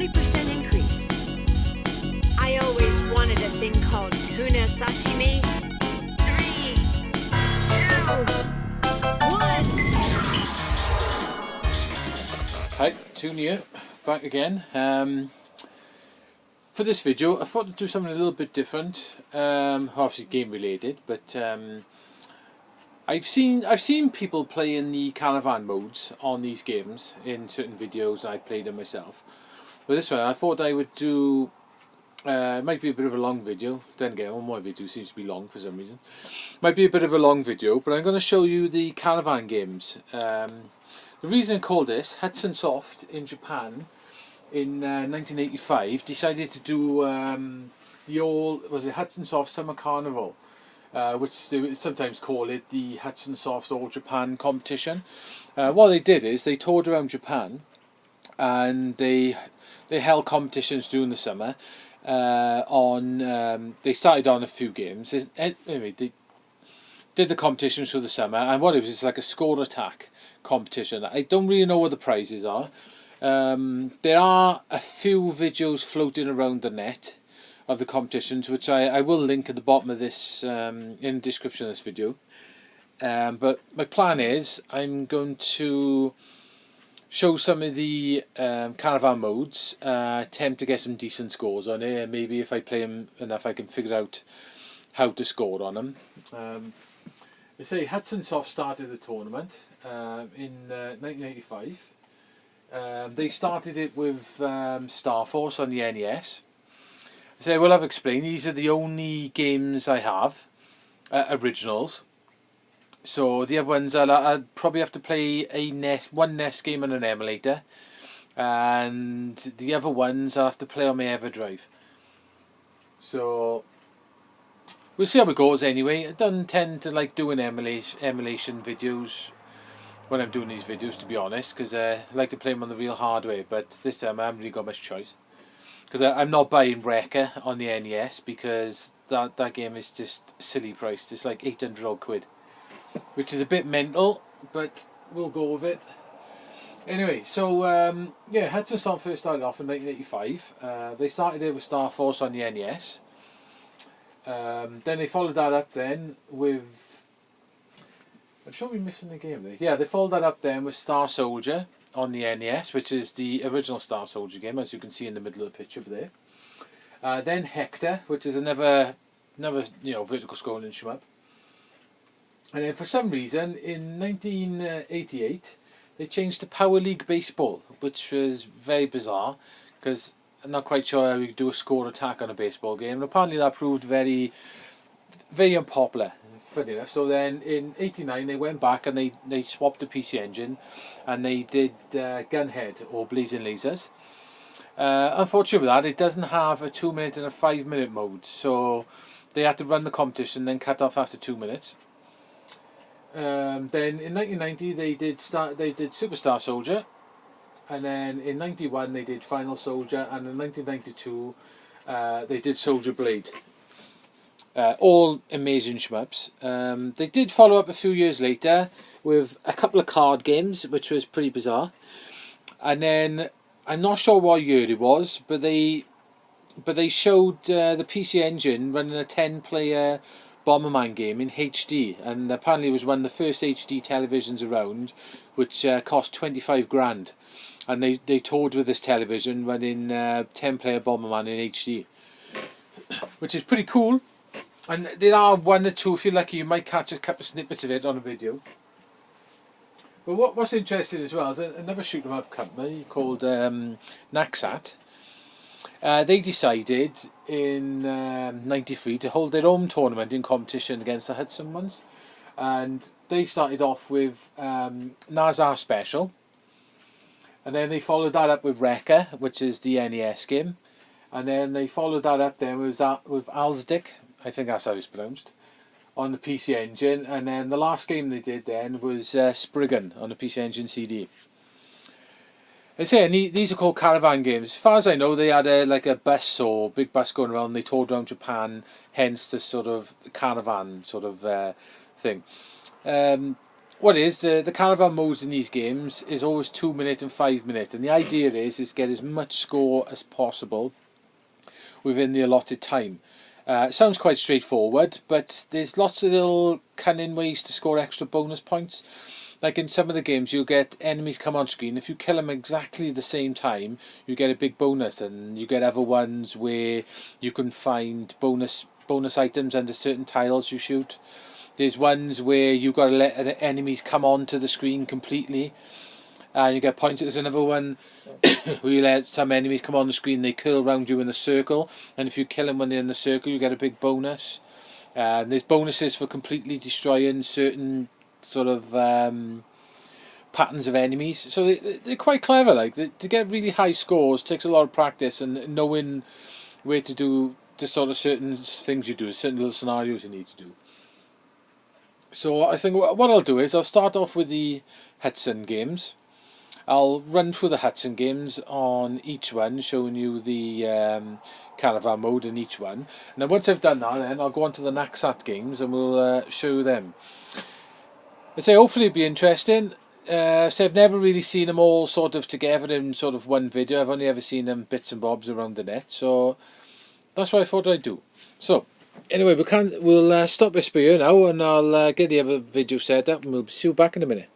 40% increase. I always wanted a thing called tuna sashimi. 3, 2, 1. Hi, Tune here, back again. For this video, I thought to do something a little bit different. Obviously game related, but I've seen people playing the Caravan modes on these games in certain videos, and I've played them myself. But this one, I thought I would do. It might be a bit of a long video. Then again, all my videos seems to be long for some reason. Might be a bit of a long video, but I'm going to show you the Caravan games. The reason I call this, Hudson Soft in Japan in 1985 decided to do the old, was it Hudson Soft Summer Carnival, which they would sometimes call it the Hudson Soft All Japan competition. What they did is they toured around Japan and they held competitions during the summer. They started on a few games. Anyway, they did the competitions through the summer, and what it was, it's like a score attack competition. I don't really know what the prizes are. There are a few videos floating around the net of the competitions, which I will link at the bottom of this, in the description of this video. But my plan is I'm going to show some of the Caravan modes, attempt to get some decent scores on it, and maybe if I play them enough I can figure out how to score on them. They say Hudson Soft started the tournament in 1985. They started it with Star Force on the NES. So I will have explained, these are the only games I have, originals. So the other ones I'd probably have to play one NES game on an emulator, and the other ones I'll have to play on my EverDrive. So we'll see how it goes anyway. I don't tend to like doing emulation videos when I'm doing these videos, to be honest, because I like to play them on the real hardware, but this time I haven't really got much choice. Because I'm not buying Wrecker on the NES, because that game is just silly priced. It's like 800 odd quid, which is a bit mental, but we'll go with it. Anyway, so yeah, Hudson Soft first started off in 1985. They started it with Star Force on the NES. Then they followed that up then with, I'm sure we're missing the game there. Yeah, they followed that up then with Star Soldier on the NES, which is the original Star Soldier game, as you can see in the middle of the picture there. Then Hector, which is another vertical scrolling shmup. And then for some reason in 1988 they changed to Power League Baseball, which was very bizarre, because I'm not quite sure how you do a score attack on a baseball game. And apparently that proved very, very unpopular, funny enough. So then in 89 they went back and they swapped the PC engine and they did Gunhead or Blazing Lasers. Unfortunately with that, it doesn't have a 2 minute and a 5 minute mode, so they had to run the competition then cut off after 2 minutes. Then in 1990 they did Superstar Soldier, and then in 91 they did Final Soldier, and in 1992 they did Soldier Blade. All amazing shmups. They did follow up a few years later with a couple of card games, which was pretty bizarre. And then I'm not sure what year it was, but they showed the PC Engine running a 10-player Bomberman game in HD, and apparently it was one of the first HD televisions around, which cost 25 grand. And they toured with this television running 10-player Bomberman in HD, which is pretty cool. And there are one or two, if you're lucky, you might catch a couple of snippets of it on a video. But what's interesting as well is another shoot 'em up company called Naxat. They decided in 93 to hold their own tournament in competition against the Hudson ones. And they started off with Nazar Special. And then they followed that up with Wrecker, which is the NES game. And then they followed that up then with Alsdick, I think that's how it's pronounced, on the PC Engine. And then the last game they did then was Spriggan on the PC Engine CD. I say, and these are called Caravan games. As far as I know, they had a bus or big bus going around. They toured around Japan, hence the sort of Caravan sort of thing. what is the Caravan modes in these games is always 2 minute and 5 minute, and the idea is get as much score as possible within the allotted time. It sounds quite straightforward, but there's lots of little cunning ways to score extra bonus points. Like in some of the games, you'll get enemies come on screen. If you kill them exactly the same time, you get a big bonus, and you get other ones where you can find bonus items under certain tiles you shoot. There's ones where you've got to let enemies come onto the screen completely, and you get points. There's another one where you let some enemies come on the screen, they curl around you in a circle, and if you kill them when they're in the circle, you get a big bonus. There's bonuses for completely destroying certain sort of patterns of enemies. So they're quite clever. Like to get really high scores takes a lot of practice and knowing where to do the sort of certain things you do, certain little scenarios you need to do. So I think what I'll do is I'll start off with the Hudson games. I'll run through the Hudson games on each one, showing you the Caravan mode in each one. And then once I've done that, then I'll go on to the Naxat games and we'll show you them. I say hopefully it'll be interesting. So I've never really seen them all sort of together in sort of one video. I've only ever seen them bits and bobs around the net. So that's what I thought I'd do. So anyway, we'll stop this for you now, and I'll get the other video set up, and we'll see you back in a minute.